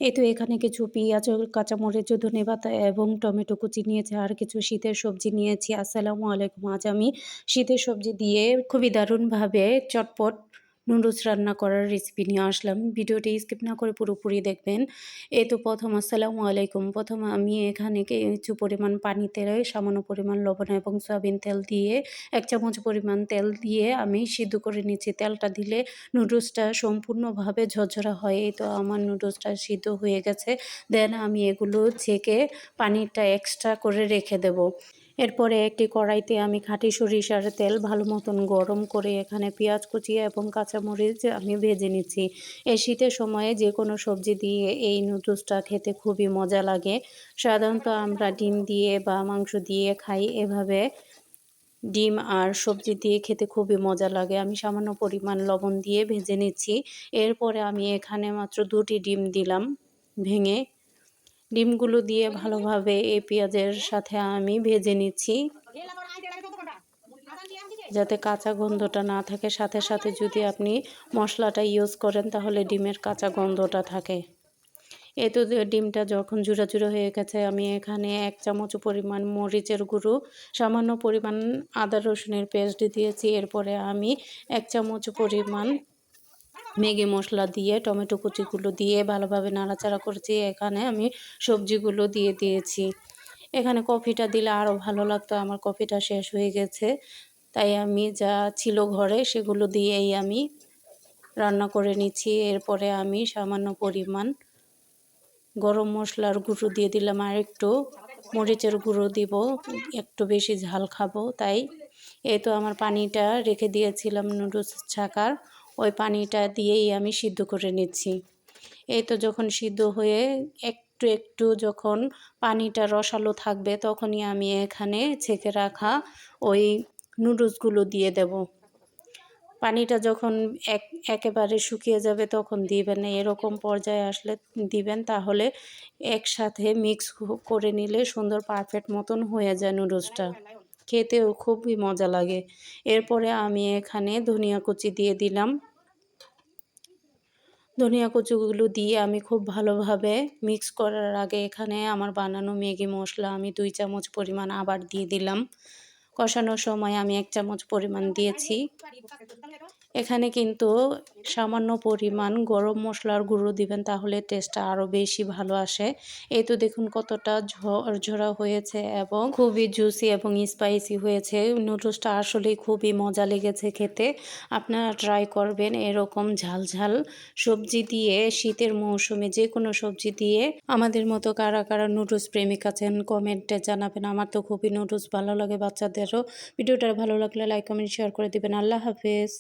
এই তো এখানে কিছু পেঁয়াজ ও কাঁচামরিচ, ধনেপাতা এবং টমেটো কুচি নিয়েছি আর কিছু শীতের সবজি নিয়েছি। আসসালামু আলাইকুম। আজ আমি শীতের সবজি দিয়ে খুবই দারুণভাবে চটপট নুডলস রান্না করার রেসিপি নিয়ে আসলাম। ভিডিওটি স্কিপ না করে পুরোপুরি দেখবেন। এই তো আসসালামু আলাইকুম। প্রথম আমি এখানে কিছু পরিমাণ পানিতে সামান্য পরিমাণ লবণ এবং সয়াবিন তেল দিয়ে ১ চামচ পরিমাণ তেল দিয়ে আমি সিদ্ধ করে নিচ্ছি। তেলটা দিলে নুডলসটা সম্পূর্ণভাবে ঝরঝরা হয়। এই তো আমার নুডলসটা সিদ্ধ হয়ে গেছে। দেন আমি এগুলো ছেঁকে পানিটা এক্সট্রা করে রেখে দেব। এরপরে একটি কড়াইতে আমি খাঁটি সরিষার তেল ভালো মতন গরম করে এখানে পেঁয়াজ কুচি এবং কাঁচামরিচ আমি ভেজে নিচ্ছি। এই শীতের সময়ে যে কোনো সবজি দিয়ে এই নুডলসটা খেতে খুবই মজা লাগে। সাধারণত আমরা ডিম দিয়ে বা মাংস দিয়ে খাই, এভাবে ডিম আর সবজি দিয়ে খেতে খুবই মজা লাগে। আমি সামান্য পরিমাণ লবণ দিয়ে ভেজে নিচ্ছি। এরপরে আমি এখানে মাত্র ২টি ডিম দিলাম ভেঙে। ডিমগুলো দিয়ে ভালোভাবে এই পেঁয়াজের সাথে আমি ভেজে নিচ্ছি, যাতে কাঁচা গন্ধটা না থাকে। সাথে সাথে যদি আপনি মশলাটা ইউজ করেন তাহলে ডিমের কাঁচা গন্ধটা থাকে। এই তো ডিমটা যখন ঝুরা হয়ে গেছে, আমি এখানে ১ চামচ পরিমাণ মরিচের গুঁড়ো, সামান্য পরিমাণ আদা রসুনের পেস্ট দিয়েছি। এরপরে আমি ১ চামচ পরিমাণ ম্যাগি মশলা দিয়ে টমেটো কুচিগুলো দিয়ে ভালোভাবে নাড়াচাড়া করেছি। এখানে আমি সবজিগুলো দিয়ে দিয়েছি। এখানে কফিটা দিলে আরও ভালো লাগতো। আমার কফিটা শেষ হয়ে গেছে, তাই আমি যা ছিল ঘরে সেগুলো দিয়েই আমি রান্না করে নিচ্ছি। এরপরে আমি সামান্য পরিমাণ গরম মশলার গুঁড়ো দিয়ে দিলাম, আর একটু মরিচের গুঁড়ো দিব, একটু বেশি ঝাল খাবো তাই। এই তো আমার পানিটা রেখে দিয়েছিলাম নুডলস ছাকার, ওই পানিটা দিয়েই আমি সিদ্ধ করে নিচ্ছি। এই তো যখন সিদ্ধ হয়ে একটু একটু যখন পানিটা রসালো থাকবে, তখনই আমি এখানে ছেঁকে রাখা ওই নুডলসগুলো দিয়ে দেব। পানিটা যখন একেবারে শুকিয়ে যাবে তখন দিবেন না, এরকম পর্যায়ে আসলে দিবেন, তাহলে একসাথে মিক্স করে নিলে সুন্দর পারফেক্ট মতন হয়ে যায় নুডলসটা। খেতেও খুবই মজা লাগে। এরপরে আমি এখানে ধনিয়া কুচি দিয়ে দিলাম। ধনিয়া কুচিগুলো দিয়ে আমি খুব ভালোভাবে মিক্স করার আগে এখানে আমার বানানো ম্যাগি মশলা আমি ২ চামচ পরিমাণ আবার দিয়ে দিলাম। কষানোর সময় আমি ১ চামচ পরিমাণ দিয়েছি। এখানে কিন্তু সামান্য পরিমাণ গরম মশলার গুঁড়ো দিবেন, তাহলে টেস্টটা আরও বেশি ভালো আসে। এই তো দেখুন কতটা ঝরঝরা হয়েছে এবং খুবই জুসি এবং স্পাইসি হয়েছে। নুডলসটা আসলেই খুবই মজা লেগেছে খেতে। আপনারা ট্রাই করবেন এরকম ঝাল ঝাল সবজি দিয়ে, শীতের মৌসুমে যে কোনো সবজি দিয়ে। আমাদের মতো কারা কারা নুডলস প্রেমিক আছেন কমেন্টে জানাবেন। আমার তো খুবই নুডলস ভালো লাগে, বাচ্চাদেরও। ভিডিওটা ভালো লাগলে লাইক কমেন্ট শেয়ার করে দিবেন। আল্লাহ হাফেজ।